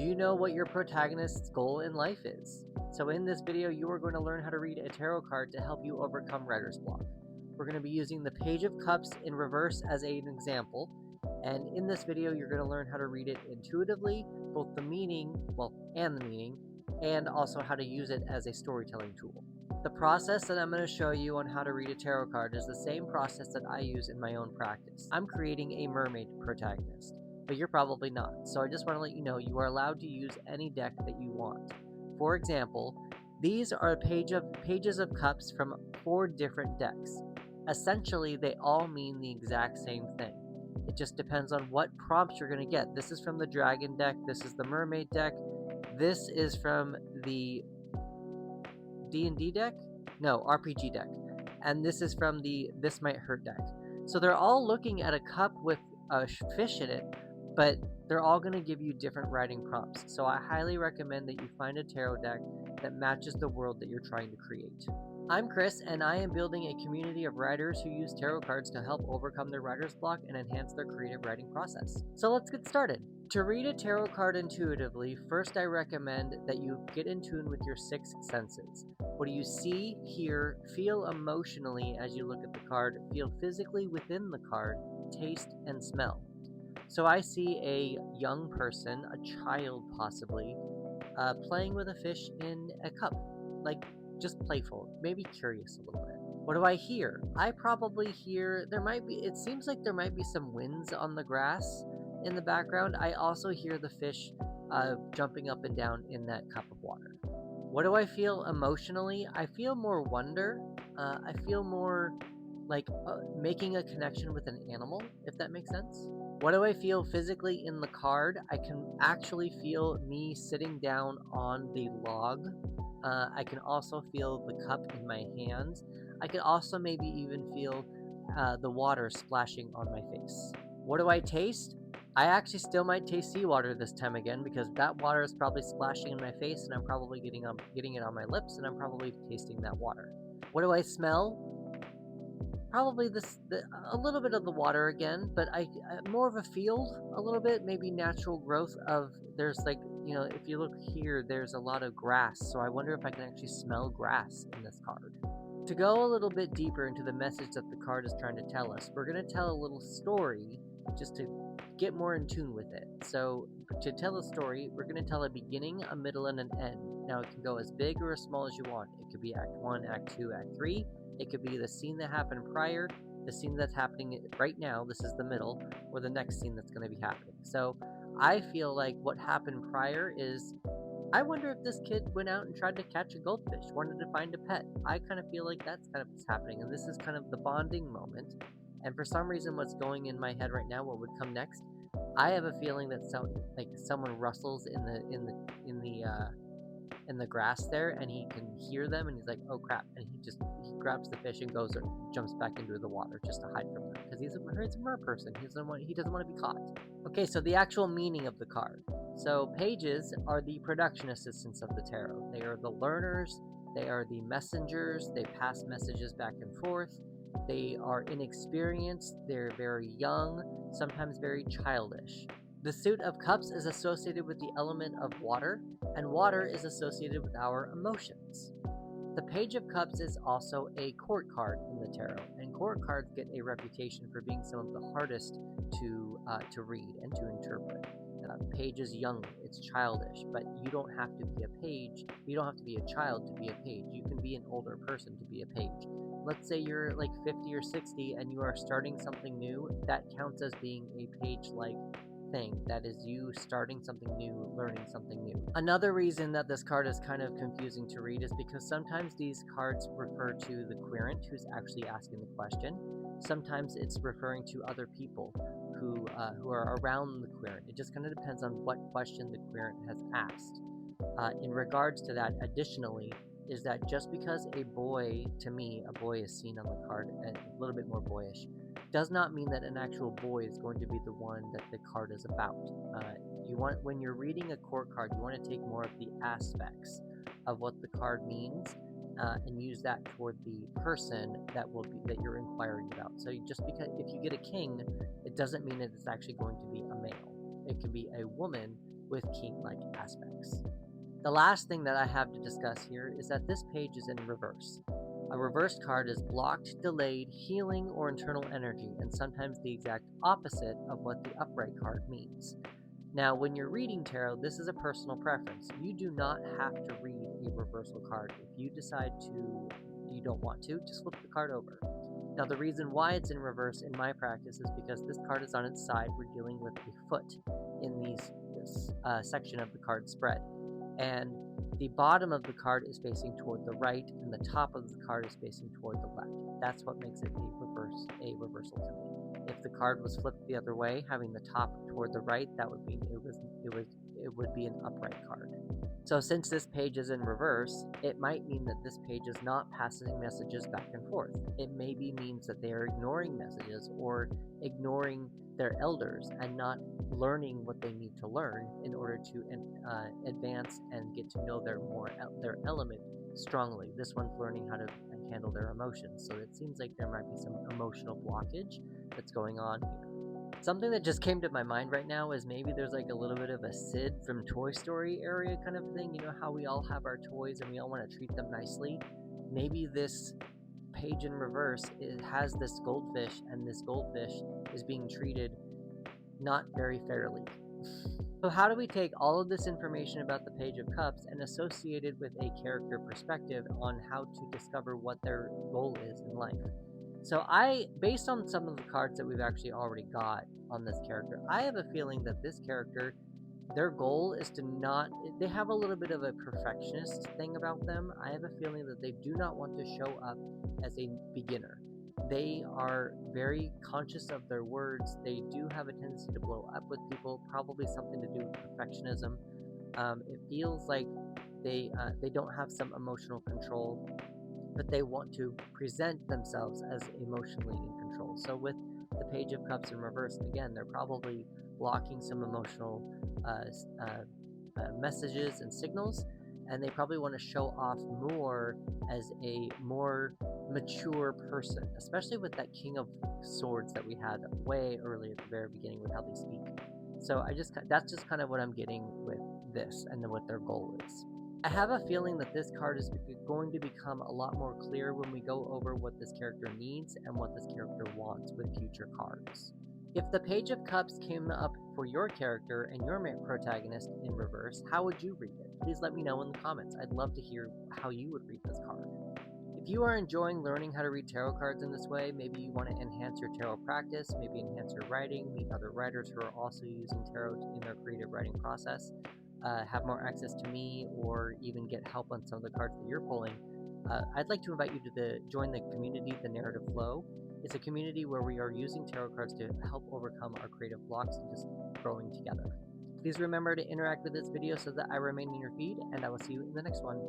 you know what your protagonist's goal in life is? So in this video, you are going to learn how to read a tarot card to help you overcome writer's block. We're going to be using the Page of Cups in reverse as an example. And in this video, you're going to learn how to read it intuitively, both the meaning, and also how to use it as a storytelling tool. The process that I'm going to show you on how to read a tarot card is the same process that I use in my own practice. I'm creating a mermaid protagonist, but you're probably not. So I just want to let you know you are allowed to use any deck that you want. For example, these are pages of cups from 4 different decks. Essentially, they all mean the exact same thing. It just depends on what prompts you're going to get. This is from the dragon deck. This is the mermaid deck. This is from the D&D deck? No, RPG deck. And this is from the This Might Hurt deck. So they're all looking at a cup with a fish in it, but they're all going to give you different writing prompts. So I highly recommend that you find a tarot deck that matches the world that you're trying to create. I'm Chris, and I am building a community of writers who use tarot cards to help overcome their writer's block and enhance their creative writing process. So let's get started. To read a tarot card intuitively, first I recommend that you get in tune with your 6 senses. What do you see, hear, feel emotionally as you look at the card, feel physically within the card, taste, and smell? So I see a young person, a child possibly, playing with a fish in a cup, like just playful, maybe curious a little bit. What do I hear? I probably hear it seems like there might be some winds on the grass in the background. I also hear the fish jumping up and down in that cup of water. What do I feel emotionally? I feel more wonder. I feel more like making a connection with an animal, if that makes sense. What do I feel physically in the card? I can actually feel me sitting down on the log. I can also feel the cup in my hands. I can also maybe even feel the water splashing on my face. What do I taste? I actually still might taste seawater this time again, because that water is probably splashing in my face and I'm probably getting it on my lips, and I'm probably tasting that water. What do I smell? Probably a little bit of the water again, but I more of a field a little bit, maybe natural growth of, there's like, if you look here, there's a lot of grass, so I wonder if I can actually smell grass in this card. To go a little bit deeper into the message that the card is trying to tell us, we're going to tell a little story just to get more in tune with it. So to tell a story, we're going to tell a beginning, a middle, and an end. Now it can go as big or as small as you want. It could be Act 1, Act 2, Act 3. It could be the scene that happened prior, the scene that's happening right now, this is the middle, or the next scene that's going to be happening. So I feel like what happened prior is, I wonder if this kid went out and tried to catch a goldfish, wanted to find a pet. I kind of feel like that's kind of what's happening, and this is kind of the bonding moment. And for some reason, what's going in my head right now, what would come next, I have a feeling that someone rustles in the grass there, and he can hear them, and he's like, oh crap, and he grabs the fish and goes or jumps back into the water just to hide from them, because he's a mer person. He doesn't want to be caught. Okay, so the actual meaning of the card. So pages are the production assistants of the tarot. They are the learners, they are the messengers, they pass messages back and forth. They are inexperienced, they're very young, sometimes very childish. The Suit of Cups is associated with the element of water, and water is associated with our emotions. The Page of Cups is also a court card in the tarot, and court cards get a reputation for being some of the hardest to read and to interpret. Page is young, it's childish, but you don't have to be a page. You don't have to be a child to be a page. You can be an older person to be a page. Let's say you're like 50 or 60 and you are starting something new. That counts as being a page-like thing. That is you starting something new, learning something new. Another reason that this card is kind of confusing to read is because sometimes these cards refer to the querent who's actually asking the question. Sometimes it's referring to other people who are around the querent. It just kind of depends on what question the querent has asked. In regards to that, additionally, is that just because a boy is seen on the card, a little bit more boyish, does not mean that an actual boy is going to be the one that the card is about. When you're reading a court card, you want to take more of the aspects of what the card means, and use that toward the person that you're inquiring about. So just because if you get a king, it doesn't mean that it's actually going to be a male. It could be a woman with king-like aspects. The last thing that I have to discuss here is that this page is in reverse. A reversed card is blocked, delayed, healing, or internal energy, and sometimes the exact opposite of what the upright card means. Now, when you're reading tarot, this is a personal preference. You do not have to read a reversal card. If you decide you don't want to, just flip the card over. Now, the reason why it's in reverse in my practice is because this card is on its side. We're dealing with a foot in this section of the card spread. And the bottom of the card is facing toward the right, and the top of the card is facing toward the left. That's what makes it a reversal to me. If the card was flipped the other way, having the top toward the right, that would mean it would be an upright card. So since this page is in reverse, it might mean that this page is not passing messages back and forth. It maybe means that they are ignoring messages or ignoring their elders and not learning what they need to learn in order to advance and get to know their element strongly. This one's learning how to handle their emotions. So it seems like there might be some emotional blockage that's going on here. Something that just came to my mind right now is maybe there's like a little bit of a Sid from Toy Story area kind of thing. You know how we all have our toys and we all want to treat them nicely? Maybe this page in reverse, it has this goldfish, and this goldfish is being treated not very fairly. So how do we take all of this information about the Page of Cups and associate it with a character perspective on how to discover what their goal is in life? So based on some of the cards that we've actually already got on this character, I have a feeling that this character, their goal is to not, they have a little bit of a perfectionist thing about them. I have a feeling that they do not want to show up as a beginner. They are very conscious of their words. They do have a tendency to blow up with people, probably something to do with perfectionism. It feels like they don't have some emotional control, but they want to present themselves as emotionally in control. So with the Page of Cups in reverse, again, they're probably blocking some emotional messages and signals, and they probably want to show off more as a more mature person, especially with that King of Swords that we had way early at the very beginning with how they speak. So that's just kind of what I'm getting with this and what their goal is. I have a feeling that this card is going to become a lot more clear when we go over what this character needs and what this character wants with future cards. If the Page of Cups came up for your character and your protagonist in reverse, how would you read it? Please let me know in the comments. I'd love to hear how you would read this card. If you are enjoying learning how to read tarot cards in this way, maybe you want to enhance your tarot practice, maybe enhance your writing, meet other writers who are also using tarot in their creative writing process, have more access to me, or even get help on some of the cards that you're pulling, I'd like to invite you to join the community, The Narrative Flow. It's a community where we are using tarot cards to help overcome our creative blocks and just growing together. Please remember to interact with this video so that I remain in your feed, and I will see you in the next one.